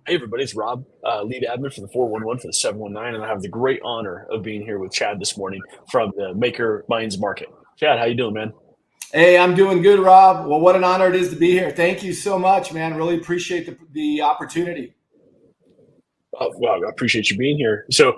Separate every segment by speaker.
Speaker 1: Hey, everybody, it's Rob, lead admin for the 411 for the 719, and I have the great honor of being here with Chad this morning from the Maker Minds Market. Chad, how you doing, man?
Speaker 2: Hey, I'm doing good, Rob. Well, what an honor it is to be here. Thank you so much, man. Really appreciate the opportunity.
Speaker 1: Well, I appreciate you being here. So,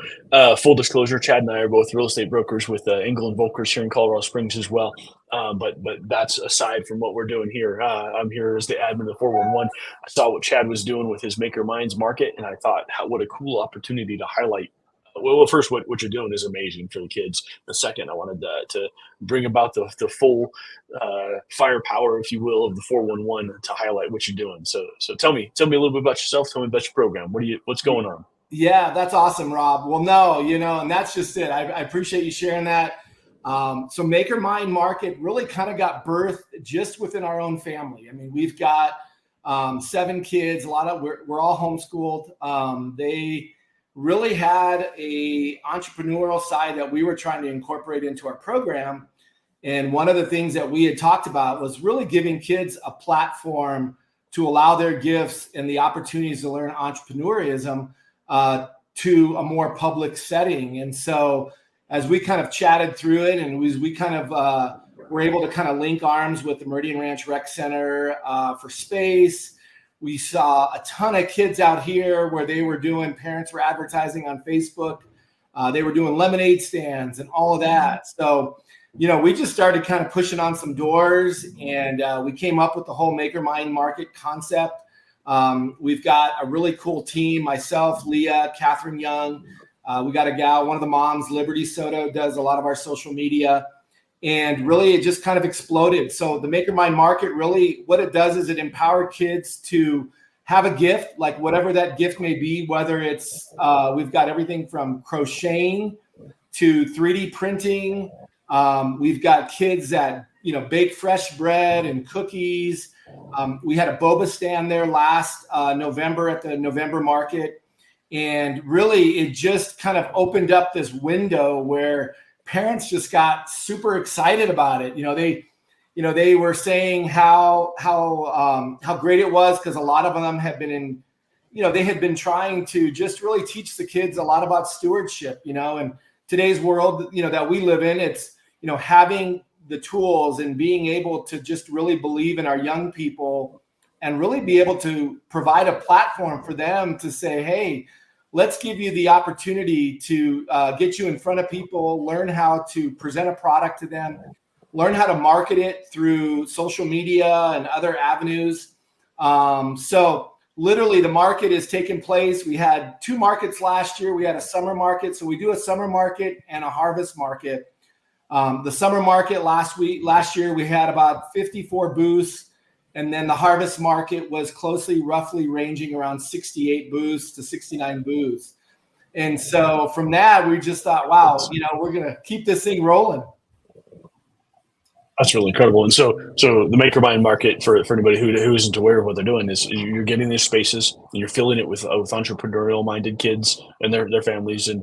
Speaker 1: full disclosure, Chad and I are both real estate brokers with Engel and Volkers here in Colorado Springs as well. But that's aside from what we're doing here. I'm here as the admin of the 411. I saw what Chad was doing with his Maker Minds Market, and I thought, what a cool opportunity to highlight. Well, first, what you're doing is amazing for the kids. The second, I wanted to bring about the full firepower, if you will, of the 411 to highlight what you're doing. So tell me a little bit about yourself. Tell me about your program. What's going on?
Speaker 2: Yeah, that's awesome, Rob. Well, no, and that's just it. I appreciate you sharing that. So Maker Mind Market really kind of got birthed just within our own family. I mean, we've got 7 kids. We're all homeschooled. They really had a entrepreneurial side that we were trying to incorporate into our program. And one of the things that we had talked about was really giving kids a platform to allow their gifts and the opportunities to learn entrepreneurism to a more public setting. And so as we kind of chatted through it, and we kind of were able to kind of link arms with the Meridian Ranch Rec Center for space. We saw a ton of kids out here where parents were advertising on Facebook. They were doing lemonade stands and all of that. So, we just started kind of pushing on some doors, and we came up with the whole Maker Mind Market concept. We've got a really cool team, myself, Leah, Catherine Young. We got a gal, one of the moms, Liberty Soto, does a lot of our social media. And really, it just kind of exploded. So the Maker Mind Market, really what it does is it empowers kids to have a gift, like whatever that gift may be, whether it's we've got everything from crocheting to 3D printing. We've got kids that, bake fresh bread and cookies. We had a boba stand there last November at the November market. And really, it just kind of opened up this window where parents just got super excited about it. They were saying how great it was, because a lot of them have been they had been trying to just really teach the kids a lot about stewardship. And today's world, that we live in, it's having the tools and being able to just really believe in our young people and really be able to provide a platform for them to say, hey, let's give you the opportunity to get you in front of people, learn how to present a product to them, learn how to market it through social media and other avenues. So literally the market is taking place. We had 2 markets last year. We had a summer market. So we do a summer market and a harvest market. The summer market last year, we had about 54 booths. And then the harvest market was roughly ranging around 68 booths to 69 booths. And so from that, we just thought, wow, we're going to keep this thing rolling.
Speaker 1: That's really incredible. And so the Maker Mind Market, for anybody who isn't aware of what they're doing, is you're getting these spaces and you're filling it with entrepreneurial minded kids and their families, and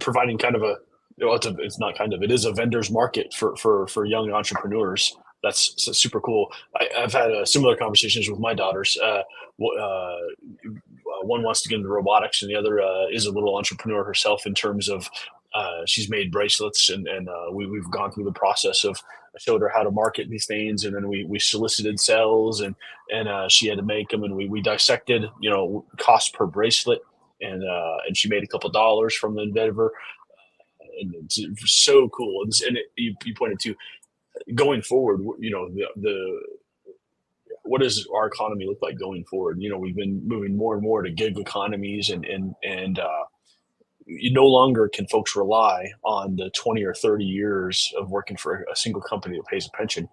Speaker 1: providing kind of it is a vendor's market for young entrepreneurs. That's super cool. I've had similar conversations with my daughters. One wants to get into robotics, and the other is a little entrepreneur herself in terms of she's made bracelets, and we've gone through the process of, I showed her how to market these things, and then we solicited sales, and she had to make them, and we dissected cost per bracelet, and she made a couple dollars from the endeavor, and it's so cool. You pointed to going forward, what does our economy look like going forward? We've been moving more and more to gig economies, and no longer can folks rely on the 20 or 30 years of working for a single company that pays a pension.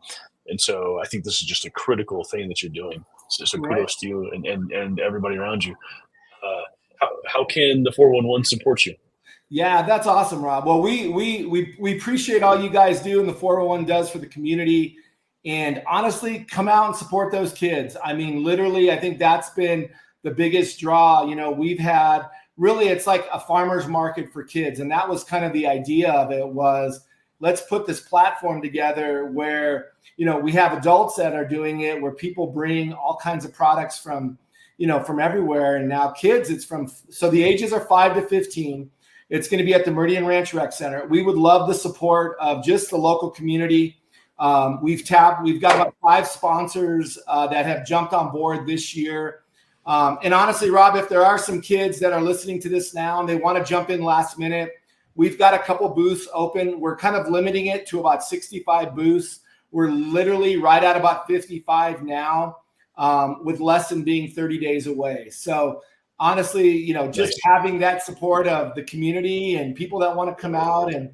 Speaker 1: And so I think this is just a critical thing that you're doing. So kudos to you and everybody around you. How can the 411 support you?
Speaker 2: Yeah, that's awesome, Rob. Well, we appreciate all you guys do and the 401 does for the community. And honestly, come out and support those kids. I mean, literally, I think that's been the biggest draw. We've had, really, it's like a farmer's market for kids. And that was kind of the idea of it, was let's put this platform together where, we have adults that are doing it, where people bring all kinds of products from, from everywhere. And now kids, so the ages are 5 to 15. It's going to be at the Meridian Ranch Rec Center. We would love the support of just the local community. We've got about 5 sponsors that have jumped on board this year. And honestly, Rob, if there are some kids that are listening to this now and they want to jump in last minute, we've got a couple booths open. We're kind of limiting it to about 65 booths. We're literally right at about 55 now, with lesson being 30 days away. So honestly, just having that support of the community and people that want to come out and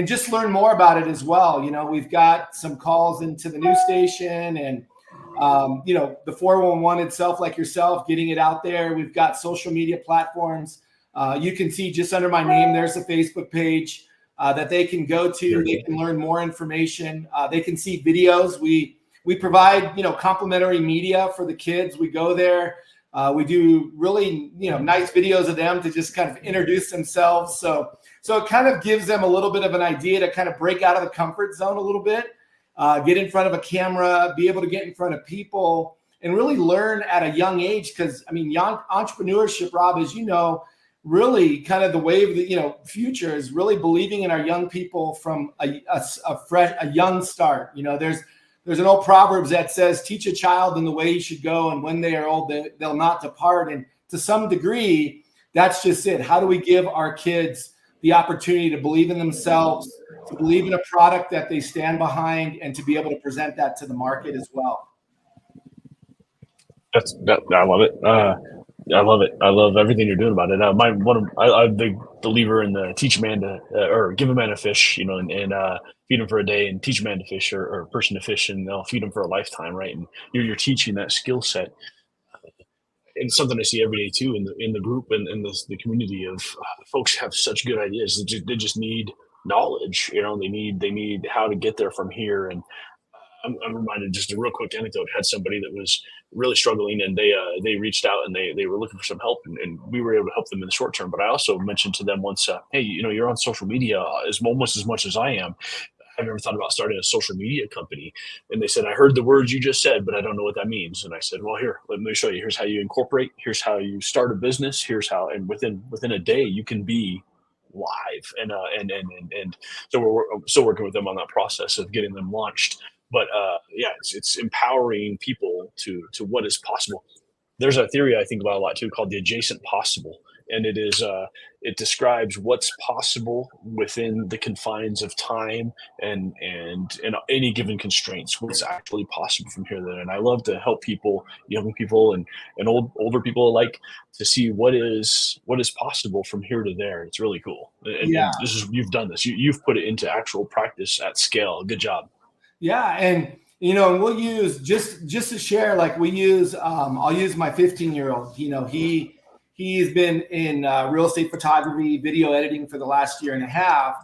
Speaker 2: just learn more about it as well. We've got some calls into the news station and, the 411 itself, like yourself, getting it out there. We've got social media platforms. You can see just under my name, there's a Facebook page that they can go to. They can learn more information. They can see videos. We provide, complimentary media for the kids. We go there. We do really, nice videos of them to just kind of introduce themselves. So it kind of gives them a little bit of an idea to kind of break out of the comfort zone a little bit, get in front of a camera, be able to get in front of people and really learn at a young age. Because, young entrepreneurship, Rob, as you know, really kind of the wave of the future is really believing in our young people from a young start. There's an old proverb that says, teach a child in the way he should go, and when they are old, they'll not depart. And to some degree, that's just it. How do we give our kids the opportunity to believe in themselves, to believe in a product that they stand behind, and to be able to present that to the market as well?
Speaker 1: I love it. I love it. I love everything you're doing about it. I'm a big believer in the teach a man to, or give a man a fish, and feed him for a day, and teach a man to fish, or a person to fish, and they'll feed him for a lifetime, right? And you're teaching that skill set. And something I see every day too in the group and in the community of folks have such good ideas. They just need knowledge. They need how to get there from here. And I'm reminded, just a real quick anecdote, had somebody that was really struggling, and they reached out and they were looking for some help, and we were able to help them in the short term. But I also mentioned to them once, hey, you're on social media almost as much as I am. Have you ever thought about starting a social media company? And they said, I heard the words you just said, but I don't know what that means. And I said, well, here, let me show you. Here's how you incorporate. Here's how you start a business. Here's how, and within a day, you can be live. And so we're still working with them on that process of getting them launched. But it's empowering people to what is possible. There's a theory I think about a lot too called the adjacent possible, and it describes what's possible within the confines of time and any given constraints. What's actually possible from here to there. And I love to help people, young people and older people alike, to see what is possible from here to there. It's really cool. And you've done this. You've put it into actual practice at scale. Good job.
Speaker 2: Yeah, and we'll use just to share. Like we use, I'll use my 15-year-old. He's been in real estate photography, video editing for the last year and a half.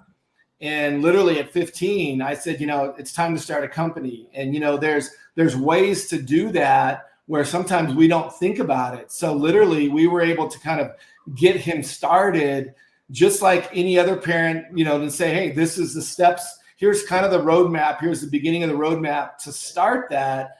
Speaker 2: And literally at 15, I said, it's time to start a company. And there's ways to do that where sometimes we don't think about it. So literally, we were able to kind of get him started, just like any other parent, to say, hey, this is the steps. Here's kind of the roadmap. Here's the beginning of the roadmap to start that.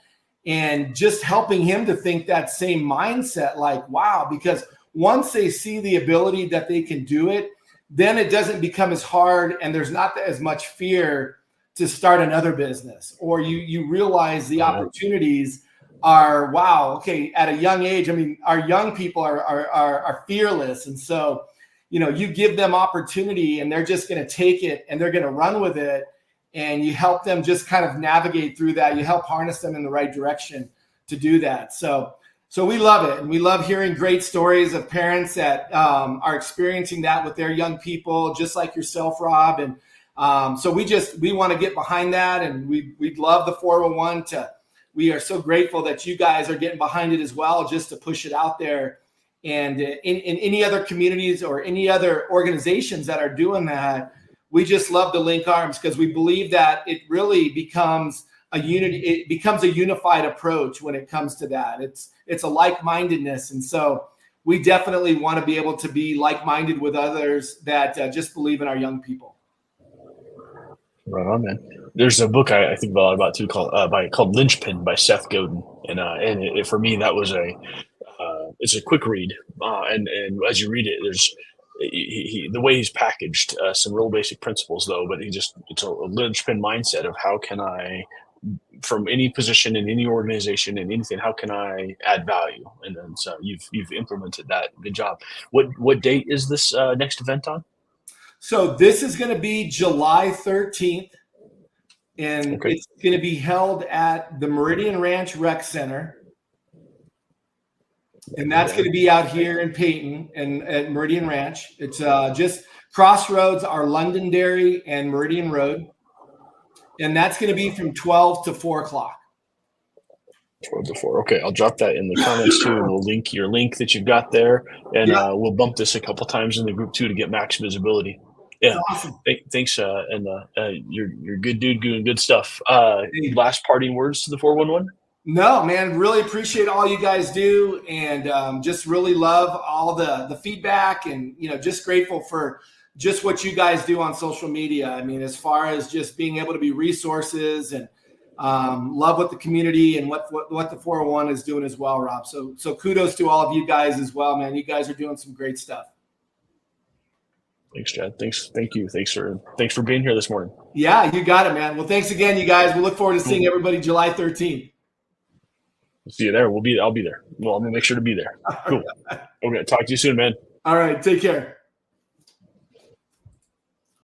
Speaker 2: And just helping him to think that same mindset, like, wow, because once they see the ability that they can do it, then it doesn't become as hard, and there's not as much fear to start another business, or you realize the opportunities are, wow, okay, at a young age. Our young people are fearless. And so, you give them opportunity and they're just going to take it and they're going to run with it. And you help them just kind of navigate through that. You help harness them in the right direction to do that. So we love it. And we love hearing great stories of parents that are experiencing that with their young people, just like yourself, Rob. And so we want to get behind that. And we'd love the 401 we are so grateful that you guys are getting behind it as well, just to push it out there. And in any other communities or any other organizations that are doing that, we just love to link arms, because we believe that it really becomes a unity. It becomes a unified approach when it comes to that. It's a like-mindedness. And so we definitely want to be able to be like-minded with others that just believe in our young people.
Speaker 1: Right on, man. There's a book I think a lot about too called Linchpin by Seth Godin, and for me that was it's a quick read, and as you read it, there's the way he's packaged some real basic principles though, but it's a linchpin mindset of how can I, from any position in any organization and anything, how can I add value? And then so you've implemented that. Good job. What date is this next event on?
Speaker 2: So this is going to be July 13th, and
Speaker 1: Okay.
Speaker 2: it's going to be held at the Meridian Ranch Rec Center. And that's going to be out here in Peyton and at Meridian Ranch. It's just crossroads our Londonderry and Meridian Road. And that's going to be from 12 to 4 o'clock.
Speaker 1: 12 to 4. Okay, I'll drop that in the comments too, and we'll link your link that you've got there, and we'll bump this a couple times in the group too to get max visibility. Yeah,
Speaker 2: awesome.
Speaker 1: Thanks, and you're a good dude doing good stuff. Last parting words to the 411?
Speaker 2: No, man, really appreciate all you guys do, and just really love all the feedback, and just grateful for just what you guys do on social media. I mean, as far as just being able to be resources, and love what the community and what the 401 is doing as well, Rob. So kudos to all of you guys as well, man. You guys are doing some great stuff.
Speaker 1: Thanks, Chad. Thank you. Thanks for being here this morning.
Speaker 2: Yeah, you got it, man. Well, thanks again, you guys. We look forward to seeing everybody July 13th.
Speaker 1: See you there. I'll be there. Well, I'm gonna make sure to be there. Cool. Okay. Talk to you soon, man.
Speaker 2: All right. Take care.